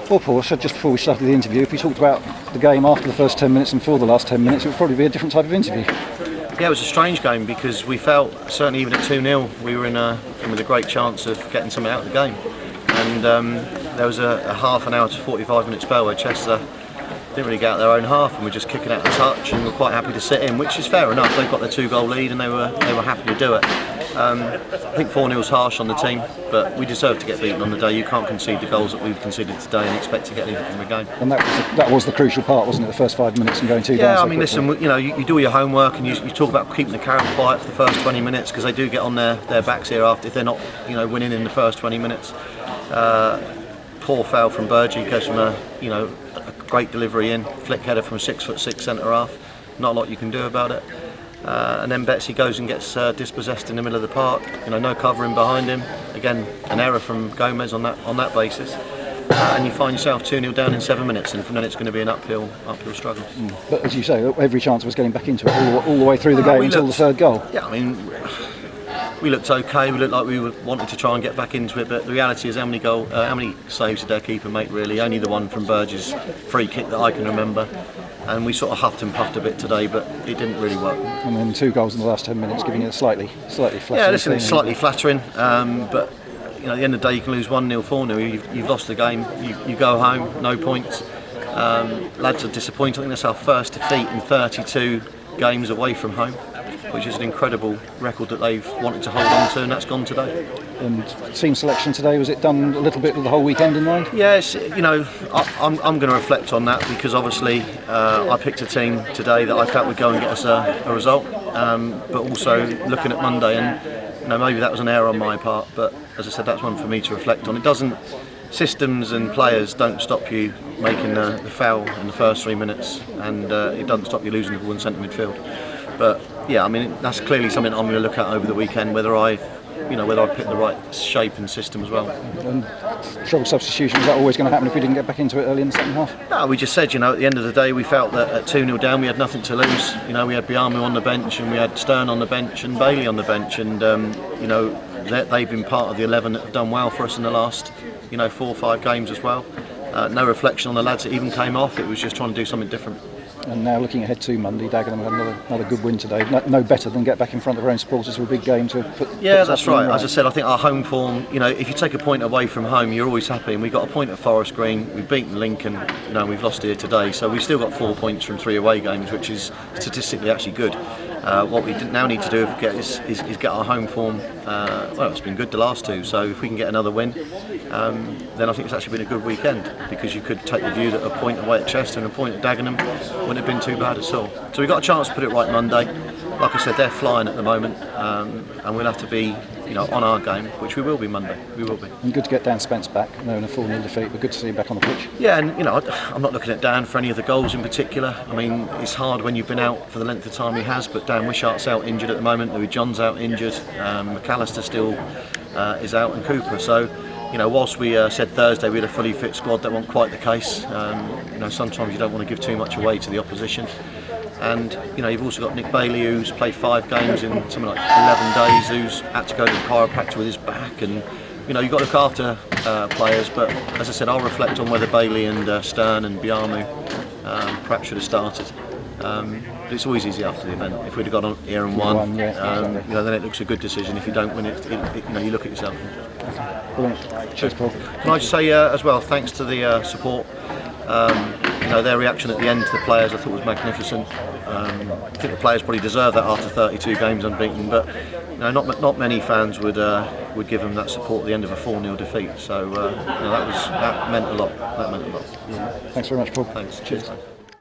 Well, Paul, I said just before we started the interview, if we talked about the game after the first 10 minutes and for the last 10 minutes, it would probably be a different type of interview. Yeah, it was a strange game because we felt, certainly even at 2-0, we were in with a great chance of getting something out of the game. And there was a half an hour to 45-minute spell where Chester didn't really get out their own half and were just kicking out the touch, and were quite happy to sit in, which is fair enough. They've got their 2-goal lead and they were happy to do it. I think 4-0 is harsh on the team, but we deserve to get beaten on the day. You can't concede the goals that we've conceded today and expect to get anything from the game. And that was the crucial part, wasn't it? The first 5 minutes and going 2 down. Yeah, So I mean, listen, you do your homework and you talk about keeping the crowd quiet for the first 20 minutes because they do get on their backs here after if they're not winning in the first 20 minutes. Poor foul from Burgee, goes from a great delivery in, flick header from a 6'6" centre half. Not a lot you can do about it. And then Betsy goes and gets dispossessed in the middle of the park. No covering behind him. Again, an error from Gomez on that basis. And you find yourself 2-0 down in 7 minutes, and from then it's going to be an uphill struggle. But as you say, every chance was getting back into it all the way through the game until the third goal. Yeah, I mean, we looked okay. We looked like we wanted to try and get back into it, but the reality is, how many saves did their keeper make? Really, only the one from Burge's free kick that I can remember. And we sort of huffed and puffed a bit today, but it didn't really work. And then 2 goals in the last 10 minutes, giving it a slightly flattering. Yeah, listen, it's slightly flattering, but at the end of the day, you can lose 1-0, 4-0. You've lost the game. You go home, no points. Lads are disappointed. I think that's our first defeat in 32 games away from home, which is an incredible record that they've wanted to hold on to, and that's gone today. And team selection today, was it done a little bit with the whole weekend in mind? Yes, I'm going to reflect on that because obviously I picked a team today that I felt would go and get us a result, but also looking at Monday, and maybe that was an error on my part, but as I said, that's one for me to reflect on. It doesn't. Systems and players don't stop you making the foul in the first 3 minutes, and it doesn't stop you losing the ball in centre midfield. But yeah, I mean, that's clearly something I'm going to look at over the weekend, whether I've picked the right shape and system as well. And trouble substitution, is that always going to happen if we didn't get back into it early in the second half? No, we just said, at the end of the day, we felt that at 2-0 down, we had nothing to lose. We had Biamu on the bench, and we had Stern on the bench, and Bailey on the bench, and they've been part of the 11 that have done well for us in the last 4 or 5 games as well. No reflection on the lads that even came off. It was just trying to do something different. And now looking ahead to Monday, Dagenham had another good win today. No better than get back in front of our own supporters for a big game to put. Yeah, that's right. As I said, I think our home form. If you take a point away from home, you're always happy. And we got a point at Forest Green. We've beaten Lincoln. We've lost here today, so we've still got 4 points from 3 away games, which is statistically actually good. What we now need to do is get our home form. It's been good the last 2, so if we can get another win, then I think it's actually been a good weekend, because you could take the view that a point away at Chester and a point at Dagenham wouldn't have been too bad at all. So we've got a chance to put it right Monday. Like I said, they're flying at the moment, and we'll have to be on our game, which we will be Monday. We will be. And good to get Dan Spence back, knowing a 4-0 defeat, but good to see him back on the pitch. Yeah, and I'm not looking at Dan for any of the goals in particular. I mean, it's hard when you've been out for the length of time he has, but Dan Wishart's out injured at the moment, Louis John's out injured, McAllister still is out, and Cooper. So, whilst we said Thursday we had a fully fit squad, that wasn't quite the case. Sometimes you don't want to give too much away to the opposition. And you've also got Nick Bailey, who's played 5 games in something like 11 days, who's had to go to the chiropractor with his back, and you've got to look after players. But as I said, I'll reflect on whether Bailey and Stern and Biamu perhaps should have started. But it's always easy after the event. If we'd have got on here and won, then it looks a good decision. If you don't win it, you look at yourself. Brilliant. Cheers, Paul. Can I just say as well, thanks to the support. Their reaction at the end to the players, I thought, was magnificent. I think the players probably deserve that after 32 games unbeaten, but not many fans would give them that support at the end of a 4-0 defeat. So that meant a lot. That meant a lot. Thanks very much, Paul. Thanks. Cheers.